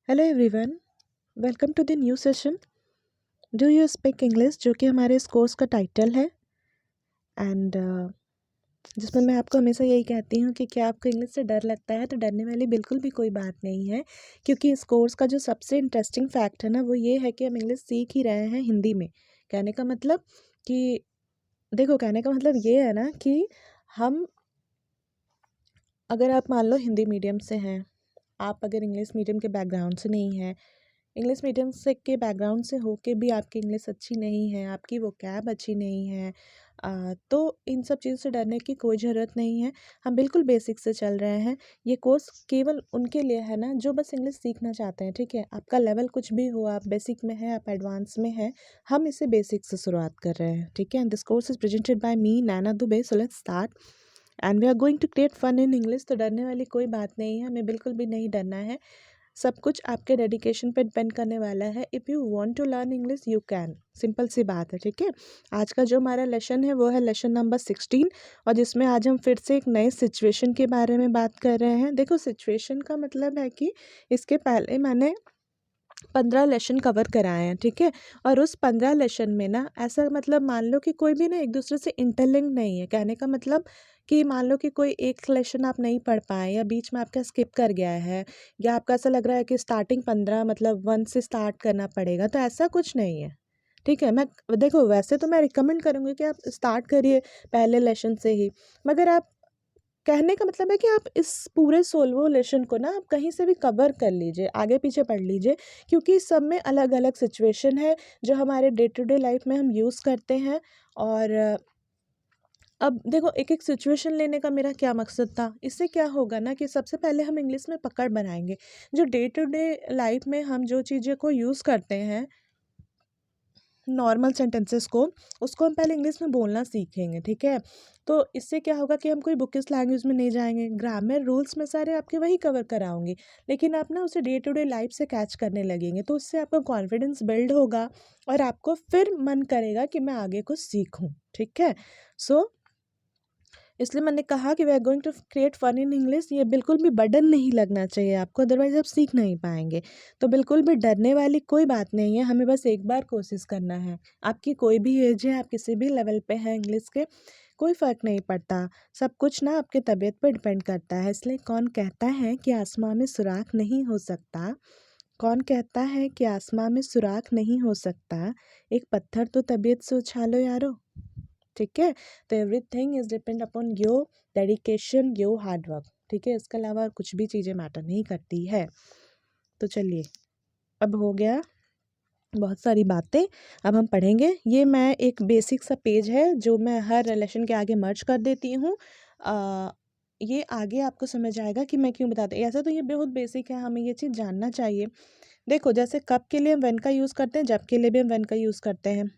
Hello everyone, welcome to the new session. Do you speak English, जो कि हमारे इस कोर्स का टाइटल है। एंड जिसमें मैं आपको हमेशा यही कहती हूँ कि क्या आपको इंग्लिश से डर लगता है, तो डरने वाली बिल्कुल भी कोई बात नहीं है। क्योंकि इस कोर्स का जो सबसे इंटरेस्टिंग फैक्ट है ना, वो ये है कि हम इंग्लिश सीख ही रहे हैं हिंदी में। कहने का मतलब कि देखो, कहने का मतलब ये है ना कि हम, अगर आप मान लो हिंदी मीडियम से हैं, आप अगर इंग्लिश मीडियम के बैकग्राउंड से नहीं हैं, इंग्लिश मीडियम से के बैकग्राउंड से होके भी आपकी इंग्लिश अच्छी नहीं है, आपकी वोकैब अच्छी नहीं है, तो इन सब चीज़ों से डरने की कोई ज़रूरत नहीं है। हम बिल्कुल बेसिक से चल रहे हैं। ये कोर्स केवल उनके लिए है ना जो बस इंग्लिश सीखना चाहते हैं, ठीक है। आपका लेवल कुछ भी हो, आप बेसिक में हैं, आप एडवांस में हैं, हम इसे बेसिक से शुरुआत कर रहे हैं, ठीक है। And this course is presented by me, Naina Dubey. So let's start and we are going to create fun in English. तो डरने वाली कोई बात नहीं है, हमें बिल्कुल भी नहीं डरना है। सब कुछ आपके डेडिकेशन पे डिपेंड करने वाला है। If you want to learn English you can, simple सी बात है, ठीक है। आज का जो हमारा लेसन है वो है लेसन नंबर 16, और जिसमें आज हम फिर से एक नए सिचुएशन के बारे में बात कर रहे हैं। देखो, सिचुएशन का मतलब है कि इसके पहले मैंने 15 लेसन कवर कराए हैं, ठीक है। और उस 15 लेसन में ना, ऐसा मतलब मान लो कि कोई भी ना एक दूसरे से इंटरलिंक नहीं है। कहने का मतलब कि मान लो कि कोई एक लेसन आप नहीं पढ़ पाए, या बीच में आपका स्किप कर गया है, या आपका ऐसा लग रहा है कि स्टार्टिंग 15 मतलब 1 से स्टार्ट करना पड़ेगा, तो ऐसा कुछ नहीं है, ठीक है। मैं, देखो, वैसे तो मैं रिकमेंड करूँगी कि आप स्टार्ट करिए पहले लेसन से ही, मगर आप, कहने का मतलब है कि आप इस पूरे 16वें लेसन को ना आप कहीं से भी कवर कर लीजिए, आगे पीछे पढ़ लीजिए, क्योंकि सब में अलग अलग सिचुएशन है जो हमारे डे टू डे लाइफ में हम यूज़ करते हैं। और अब देखो, एक एक सिचुएशन लेने का मेरा क्या मकसद था। इससे क्या होगा ना कि सबसे पहले हम इंग्लिश में पकड़ बनाएंगे। जो डे टू डे लाइफ में हम जो चीज़ें को यूज़ करते हैं, नॉर्मल सेंटेंसेस को, उसको हम पहले इंग्लिश में बोलना सीखेंगे, ठीक है। तो इससे क्या होगा कि हम कोई बुकिश लैंग्वेज में नहीं जाएंगे। ग्रामर रूल्स में सारे आपके वही कवर कराऊंगी, लेकिन आप ना उसे डे टू डे लाइफ से कैच करने लगेंगे, तो उससे आपका कॉन्फिडेंस बिल्ड होगा और आपको फिर मन करेगा कि मैं आगे कुछ सीखूं, ठीक है। सो इसलिए मैंने कहा कि we are going to create fun in English. ये बिल्कुल भी बर्डन नहीं लगना चाहिए आपको, अदरवाइज आप सीख नहीं पाएंगे। तो बिल्कुल भी डरने वाली कोई बात नहीं है, हमें बस एक बार कोशिश करना है। आपकी कोई भी एज है, आप किसी भी लेवल पे हैं इंग्लिश के, कोई फ़र्क नहीं पड़ता। सब कुछ ना आपके तबीयत पर डिपेंड करता है। इसलिए कौन कहता है कि आसमां में सुराख नहीं हो सकता, कौन कहता है कि आसमां में सुराख नहीं हो सकता, एक पत्थर तो तबीयत से उछालो यारो, ठीक है। तो everything is depend upon your dedication, your hard work, ठीक है। इसके अलावा कुछ भी चीज़ें मैटर नहीं करती है। तो चलिए, अब हो गया बहुत सारी बातें, अब हम पढ़ेंगे। ये मैं एक बेसिक सा पेज है जो मैं हर रिलेशन के आगे मर्ज कर देती हूँ। ये आगे आपको समझ आएगा कि मैं क्यों बताती हूँ। ऐसा तो ये बहुत बेसिक है, हमें ये चीज़ जानना चाहिए। देखो, जैसे कब के लिए हम वेन का यूज़ करते हैं, जब के लिए भी हम वेन का यूज़ करते हैं।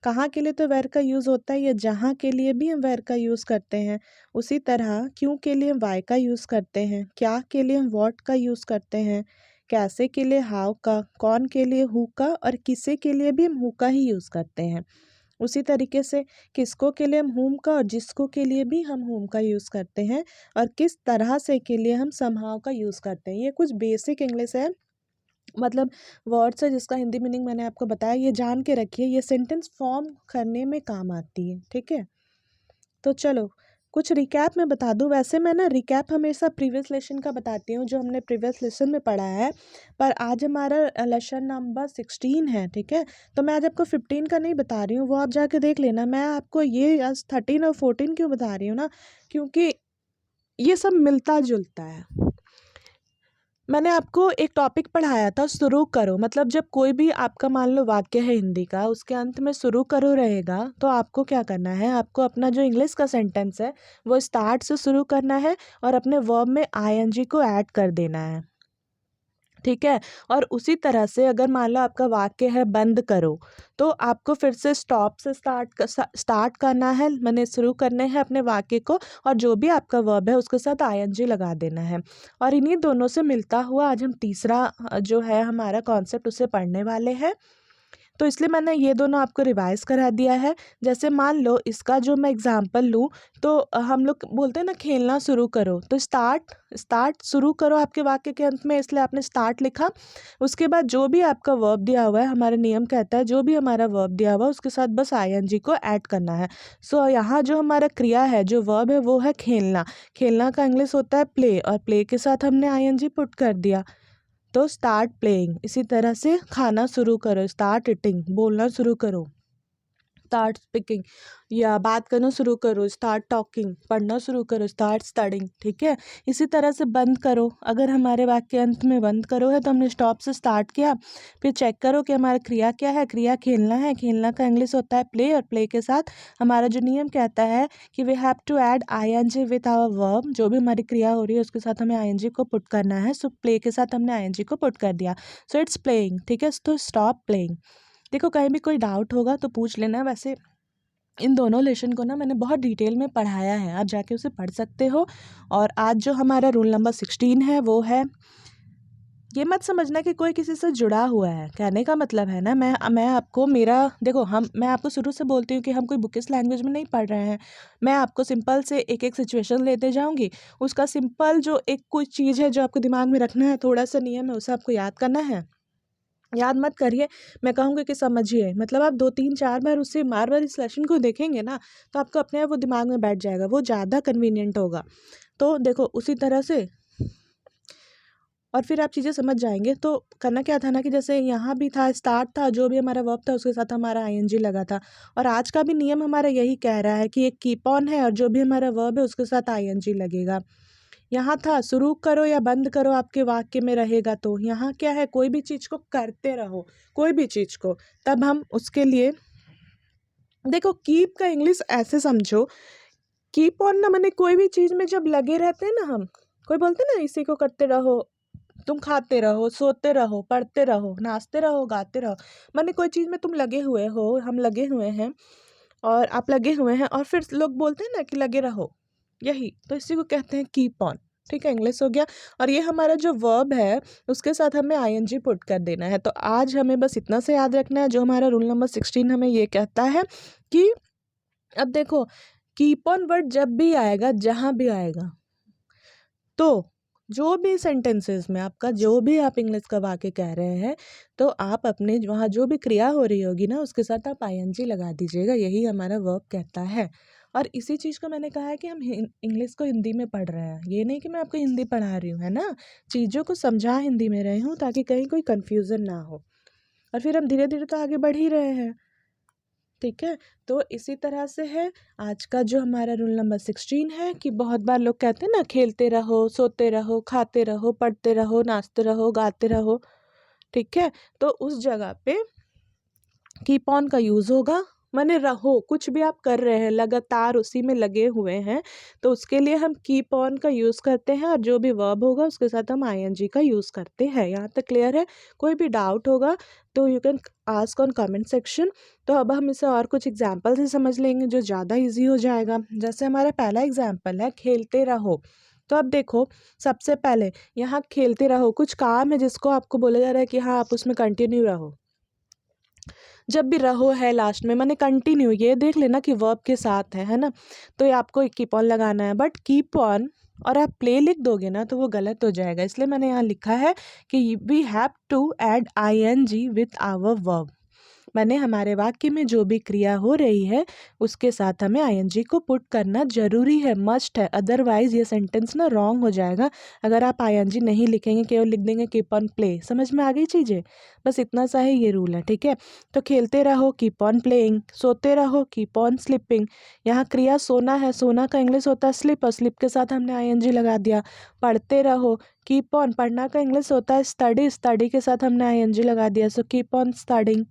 कहाँ के लिए तो वेर का यूज़ होता है, या जहाँ के लिए भी हम वेर का यूज़ करते हैं। उसी तरह क्यों के लिए हम वाई का यूज़ करते हैं, क्या के लिए हम व्हाट का यूज़ करते हैं, कैसे के लिए हाउ का, कौन के लिए हु का, और किसे के लिए भी हम हु का ही यूज़ करते हैं। उसी तरीके से किसको के लिए हम हुम का, और जिसको के लिए भी हम हुम का यूज़ करते हैं, और किस तरह से के लिए हम समहाउ का यूज़ करते हैं। ये कुछ बेसिक इंग्लिश है, मतलब वर्ड्स है जिसका हिंदी मीनिंग मैंने आपको बताया। ये जान के रखिए, ये सेंटेंस फॉर्म करने में काम आती है, ठीक है। तो चलो, कुछ रिकैप मैं बता दूं। वैसे मैं ना रिकैप हमेशा प्रीवियस लेसन का बताती हूँ, जो हमने प्रीवियस लेसन में पढ़ा है, पर आज हमारा लेसन नंबर 16 है, ठीक है। तो मैं आज आपको 15 का नहीं बता रही हूँ, वो आप जाके देख लेना। मैं आपको ये आज 13 और 14 क्यों बता रही हूँ ना, क्योंकि ये सब मिलता जुलता है। मैंने आपको एक टॉपिक पढ़ाया था, शुरू करो। मतलब जब कोई भी आपका मान लो वाक्य है हिंदी का, उसके अंत में शुरू करो रहेगा, तो आपको क्या करना है, आपको अपना जो इंग्लिश का सेंटेंस है वो स्टार्ट से शुरू करना है, और अपने वर्ब में आईएनजी को ऐड कर देना है, ठीक है। और उसी तरह से अगर मान लो आपका वाक्य है बंद करो, तो आपको फिर से स्टॉप से स्टार्ट करना है, मैंने शुरू करने हैं अपने वाक्य को, और जो भी आपका वर्ब है उसके साथ आईएनजी लगा देना है। और इन्हीं दोनों से मिलता हुआ आज हम तीसरा जो है हमारा कॉन्सेप्ट उसे पढ़ने वाले हैं। तो इसलिए मैंने ये दोनों आपको रिवाइज़ करा दिया है। जैसे मान लो इसका जो मैं एग्ज़ाम्पल लूँ, तो हम लोग बोलते हैं ना खेलना शुरू करो, तो स्टार्ट शुरू करो आपके वाक्य के अंत में, इसलिए आपने स्टार्ट लिखा। उसके बाद जो भी आपका वर्ब दिया हुआ है, हमारा नियम कहता है जो भी हमारा वर्ब दिया हुआ है उसके साथ बस आईएनजी को ऐड करना है। सो यहाँ जो हमारा क्रिया है, जो वर्ब है, वो है खेलना। खेलना का इंग्लिश होता है प्ले, और प्ले के साथ हमने आईएनजी पुट कर दिया, तो स्टार्ट प्लेइंग। इसी तरह से खाना शुरू करो, स्टार्ट ईटिंग। बोलना शुरू करो, स्टार्ट स्पीकिंग। या बात करना शुरू करो, स्टार्ट टॉकिंग। पढ़ना शुरू करो, स्टार्ट स्टडिंग। ठीक है। इसी तरह से बंद करो, अगर हमारे वाक्य के अंत में बंद करो है तो हमने स्टॉप से स्टार्ट किया, फिर चेक करो कि हमारा क्रिया क्या है। क्रिया खेलना है, खेलना का इंग्लिश होता है प्ले, और प्ले के साथ हमारा जो नियम कहता है कि we have to add ING with our verb. जो भी हमारी क्रिया हो रही है उसके साथ हमें आईएनजी को पुट करना है। सो प्ले के साथ हमने आईएनजी को पुट कर दिया, सो इट्स प्लेइंग। ठीक है, तो स्टॉप प्लेइंग। देखो कहीं भी कोई डाउट होगा तो पूछ लेना। वैसे इन दोनों लेसन को ना मैंने बहुत डिटेल में पढ़ाया है, आप जाके उसे पढ़ सकते हो। और आज जो हमारा रूल नंबर 16 है वो है, ये मत समझना कि कोई किसी से जुड़ा हुआ है। कहने का मतलब है ना, मैं आपको मेरा देखो, मैं आपको शुरू से बोलती हूँ कि हम कोई बुकिश लैंग्वेज में नहीं पढ़ रहे हैं। मैं आपको सिंपल से एक एक सिचुएशन लेते जाऊँगी, उसका सिंपल जो एक कोई चीज़ है जो आपको दिमाग में रखना है, थोड़ा सा नियम है उसे आपको याद करना है। याद मत करिए, मैं कहूँगी कि समझिए, मतलब आप 2-3-4 बार उससे बार-बार इस लेसन को देखेंगे ना, तो आपको अपने आप वो दिमाग में बैठ जाएगा, वो ज़्यादा कन्वीनिएंट होगा। तो देखो उसी तरह से, और फिर आप चीज़ें समझ जाएँगे। तो करना क्या था ना कि जैसे यहाँ भी था, स्टार्ट था, जो भी हमारा वर्ब था उसके साथ हमारा आईएनजी लगा था। और आज का भी नियम हमारा यही कह रहा है कि एक कीप ऑन है, और जो भी हमारा वर्ब है उसके साथ आईएनजी लगेगा। यहाँ था शुरू करो या बंद करो आपके वाक्य में रहेगा, तो यहाँ क्या है, कोई भी चीज़ को करते रहो, कोई भी चीज़ को। तब हम उसके लिए देखो, कीप का इंग्लिश ऐसे समझो, कीप ऑन ना माने कोई भी चीज़ में जब लगे रहते हैं ना हम, कोई बोलते हैं ना इसी को करते रहो, तुम खाते रहो, सोते रहो, पढ़ते रहो, नाचते रहो, गाते रहो। माने कोई चीज़ में तुम लगे हुए हो, हम लगे हुए हैं, और आप लगे हुए हैं, और फिर लोग बोलते हैं ना कि लगे रहो, यही तो इसी को कहते हैं कीप ऑन। ठीक है, इंग्लिश हो गया। और ये हमारा जो वर्ब है उसके साथ हमें आईएनजी पुट कर देना है। तो आज हमें बस इतना से याद रखना है, जो हमारा रूल नंबर 16 हमें ये कहता है कि अब देखो, कीप ऑन वर्ड जब भी आएगा, जहाँ भी आएगा, तो जो भी सेंटेंसेस में आपका, जो भी आप इंग्लिश का वाक्य कह रहे हैं, तो आप अपने वहाँ जो भी क्रिया हो रही होगी ना उसके साथ आप आईएनजी लगा दीजिएगा। यही हमारा वर्ब कहता है। और इसी चीज़ को मैंने कहा है कि हम इंग्लिश को हिंदी में पढ़ रहे हैं, ये नहीं कि मैं आपको हिंदी पढ़ा रही हूँ, है ना। चीज़ों को समझा हिंदी में रही हूँ ताकि कहीं कोई कन्फ्यूज़न ना हो। और फिर हम धीरे धीरे तो आगे बढ़ ही रहे हैं। ठीक है, तो इसी तरह से है आज का जो हमारा रूल नंबर 16 है कि बहुत बार लोग कहते हैं ना, खेलते रहो, सोते रहो, खाते रहो, पढ़ते रहो, नाचते रहो, गाते रहो। ठीक है, तो उस जगह पे कीप ऑन का यूज़ होगा। माने रहो, कुछ भी आप कर रहे हैं लगातार उसी में लगे हुए हैं, तो उसके लिए हम कीप ऑन का यूज़ करते हैं, और जो भी वर्ब होगा उसके साथ हम आईएनजी का यूज़ करते हैं। यहाँ तक क्लियर है? कोई भी डाउट होगा तो you can ask on comment section. तो अब हम इसे और कुछ एग्जाम्पल से समझ लेंगे जो ज़्यादा ईजी हो जाएगा। जैसे हमारा पहला एग्जाम्पल है खेलते रहो। तो अब देखो, सबसे पहले यहाँ खेलते रहो, कुछ काम है जिसको आपको बोला जा रहा है कि हाँ आप उसमें कंटिन्यू रहो। जब भी रहो है लास्ट में, माने कंटिन्यू, ये देख लेना कि वर्ब के साथ है ना। तो ये आपको कीप ऑन लगाना है, बट कीप ऑन और आप प्ले लिख दोगे ना तो वो गलत हो जाएगा। इसलिए मैंने यहाँ लिखा है कि we have to add ING with our verb. माने हमारे वाक्य में जो भी क्रिया हो रही है उसके साथ हमें आईएनजी को पुट करना ज़रूरी है, मस्ट है। अदरवाइज़ ये सेंटेंस ना रॉन्ग हो जाएगा अगर आप आईएनजी नहीं लिखेंगे, केवल लिख देंगे कीप ऑन प्ले। समझ में आ गई चीज़ें? बस इतना सा ही ये रूल है। ठीक है, तो खेलते रहो, कीप ऑन प्लेइंग। सोते रहो, कीप ऑन स्लीपिंग। यहाँ क्रिया सोना है, सोना का इंग्लिश होता है स्लिप, और स्लिप के साथ हमने आईएनजी लगा दिया। पढ़ते रहो, कीप ऑन, पढ़ना का इंग्लिश होता है स्टडी, स्टडी के साथ हमने आईएनजी लगा दिया, सो कीप ऑन स्टडिंग।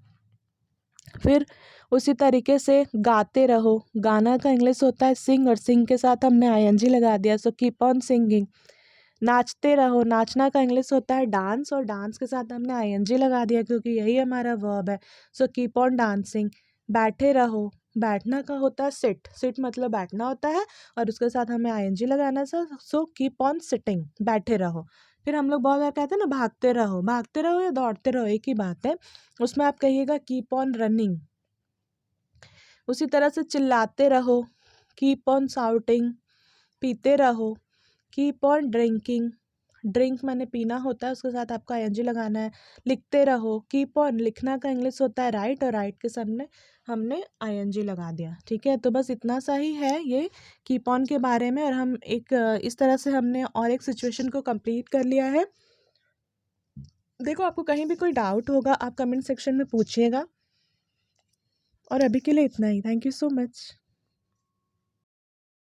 फिर उसी तरीके से गाते रहो, गाना का इंग्लिश होता है सिंग, और सिंग के साथ हमने आईएनजी लगा दिया, सो कीप ऑन सिंगिंग। नाचते रहो, नाचना का इंग्लिश होता है डांस, और डांस के साथ हमने आईएनजी लगा दिया क्योंकि यही हमारा वर्ब है, सो कीप ऑन डांसिंग। बैठे रहो, बैठना का होता है सिट, सिट मतलब बैठना होता है, और उसके साथ हमें आईएनजी लगाना, सो कीप ऑन सिटिंग, बैठे रहो। फिर हम लोग बहुत बार कहते हैं ना भागते रहो या दौड़ते रहो एक ही बात है, उसमें आप कहिएगा कीप ऑन रनिंग। उसी तरह से चिल्लाते रहो, कीप ऑन शाउटिंग। पीते रहो, कीप ऑन ड्रिंकिंग। ड्रिंक माने पीना होता है, उसके साथ आपको आईएनजी लगाना है। लिखते रहो, कीप ऑन, लिखना का इंग्लिश होता है राइट, और राइट के सामने हमने आईएनजी लगा दिया। ठीक है, तो बस इतना सा ही है ये कीप ऑन के बारे में। और हम एक इस तरह से हमने और एक सिचुएशन को कंप्लीट कर लिया है। देखो, आपको कहीं भी कोई डाउट होगा आप कमेंट सेक्शन में पूछिएगा। और अभी के लिए इतना ही। Thank you so much.